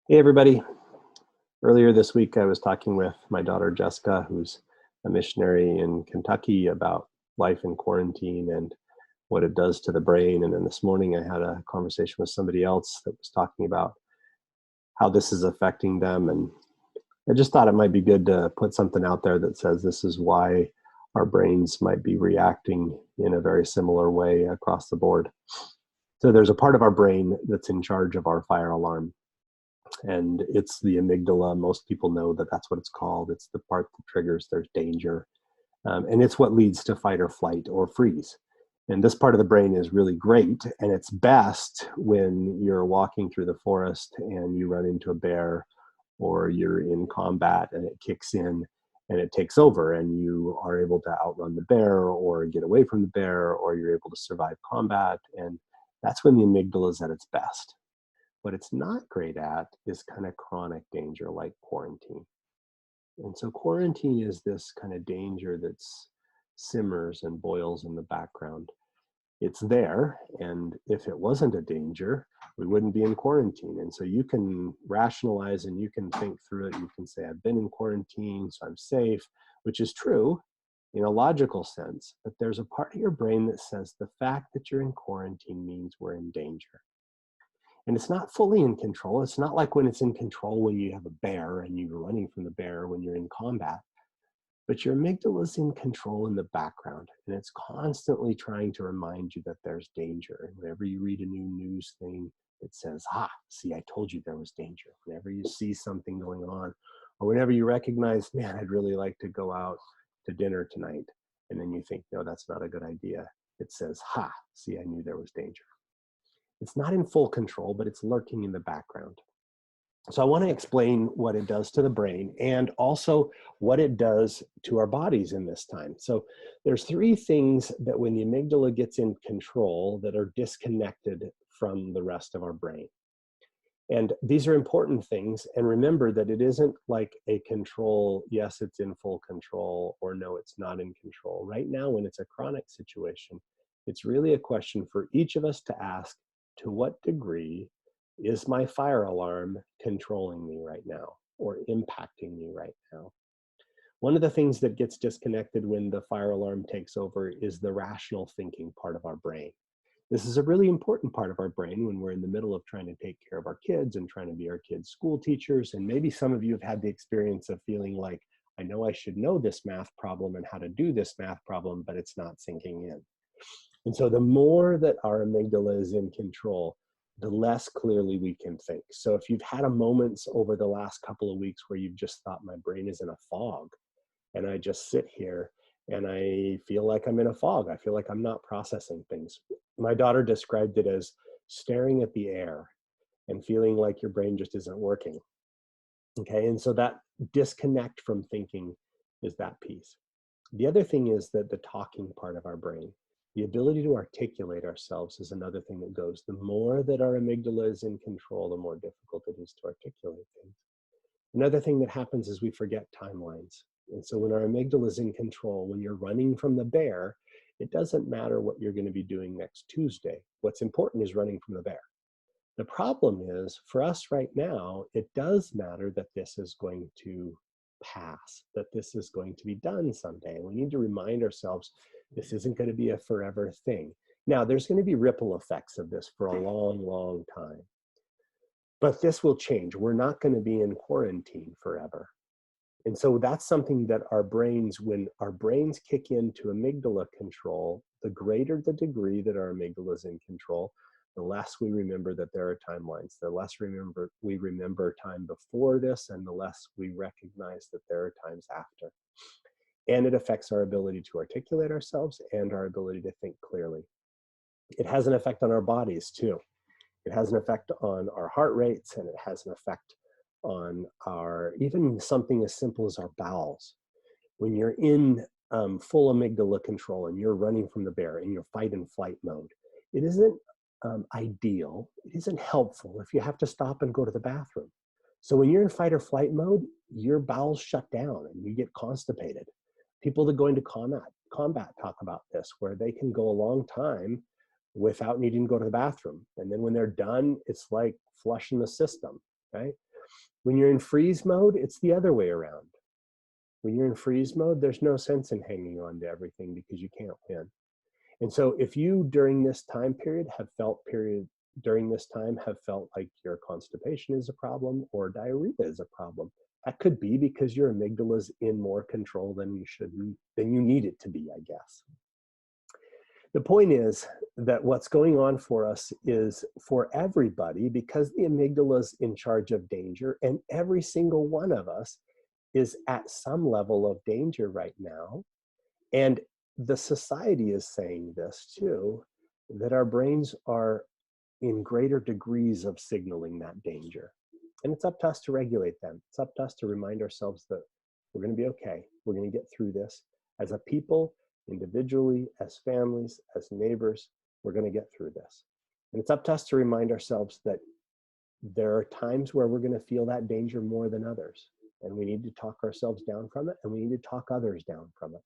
Hey, everybody. Earlier this week, I was talking with my daughter Jessica, who's a missionary in Kentucky, about life in quarantine and what it does to the brain. And then this morning, I had a conversation with somebody else that was talking about how this is affecting them. And I just thought it might be good to put something out there that says this is why our brains might be reacting in a very similar way across the board. So, there's a part of our brain that's in charge of our fire alarm, and it's the amygdala. Most people know that that's what it's called. It's the part that triggers there's danger, and it's what leads to fight or flight or freeze. And this part of the brain is really great, and it's best when you're walking through the forest and you run into a bear, or you're in combat and it kicks in and it takes over, and you are able to outrun the bear or get away from the bear, or you're able to survive combat. And that's when the amygdala is at its best. What it's not great at is kind of chronic danger like quarantine. And so quarantine is this kind of danger that's simmers and boils in the background. It's there, and if it wasn't a danger, we wouldn't be in quarantine. And so you can rationalize and you can think through it. You can say, I've been in quarantine, so I'm safe, which is true in a logical sense. But there's a part of your brain that says the fact that you're in quarantine means we're in danger. And it's not fully in control. It's not like when it's in control when you have a bear and you're running from the bear when you're in combat. But your amygdala is in control in the background, and it's constantly trying to remind you that there's danger. And whenever you read a new news thing, it says, see, I told you there was danger. Whenever you see something going on, or whenever you recognize, man, I'd really like to go out to dinner tonight, and then you think, no, that's not a good idea, it says, see, I knew there was danger. It's not in full control, but it's lurking in the background. So I want to explain what it does to the brain and also what it does to our bodies in this time. So there's three things that when the amygdala gets in control that are disconnected from the rest of our brain. And these are important things. And remember that it isn't like a control, yes, it's in full control, or no, it's not in control. Right now, when it's a chronic situation, it's really a question for each of us to ask, to what degree is my fire alarm controlling me right now or impacting me right now? One of the things that gets disconnected when the fire alarm takes over is the rational thinking part of our brain. This is a really important part of our brain when we're in the middle of trying to take care of our kids and trying to be our kids' school teachers. And maybe some of you have had the experience of feeling like, I know I should know this math problem and how to do this math problem, but it's not sinking in. And so the more that our amygdala is in control, the less clearly we can think. So if you've had a moments over the last couple of weeks where you've just thought my brain is in a fog, and I just sit here and I feel like I'm in a fog. I feel like I'm not processing things. My daughter described it as staring at the air and feeling like your brain just isn't working. Okay, and so that disconnect from thinking is that piece. The other thing is that the talking part of our brain, the ability to articulate ourselves, is another thing that goes. The more that our amygdala is in control, the more difficult it is to articulate things. Another thing that happens is we forget timelines. And so when our amygdala is in control, when you're running from the bear, it doesn't matter what you're going to be doing next Tuesday. What's important is running from the bear. The problem is, for us right now, it does matter that this is going to pass, that this is going to be done someday. And we need to remind ourselves this isn't going to be a forever thing. Now, there's going to be ripple effects of this for a long, long time. But this will change. We're not going to be in quarantine forever. And so that's something that our brains, when our brains kick into amygdala control, the greater the degree that our amygdala is in control, the less we remember that there are timelines, the less we remember time before this, and the less we recognize that there are times after. And it affects our ability to articulate ourselves and our ability to think clearly. It has an effect on our bodies too. It has an effect on our heart rates, and it has an effect on our, even something as simple as our bowels. When you're in full amygdala control and you're running from the bear in your fight and flight mode, it isn't ideal, it isn't helpful if you have to stop and go to the bathroom. So when you're in fight or flight mode, your bowels shut down and you get constipated. People that go into combat talk about this, where they can go a long time without needing to go to the bathroom. And then when they're done, it's like flushing the system, right? When you're in freeze mode, it's the other way around. When you're in freeze mode, there's no sense in hanging on to everything because you can't win. And so if you during this time period have felt like your constipation is a problem or diarrhea is a problem, that could be because your amygdala is in more control than you need it to be, I guess. The point is that what's going on for us is for everybody, because the amygdala is in charge of danger, and every single one of us is at some level of danger right now. And the society is saying this too, that our brains are in greater degrees of signaling that danger. And it's up to us to regulate them. It's up to us to remind ourselves that we're going to be okay. We're going to get through this. As a people, individually, as families, as neighbors, we're going to get through this. And it's up to us to remind ourselves that there are times where we're going to feel that danger more than others. And we need to talk ourselves down from it, and we need to talk others down from it.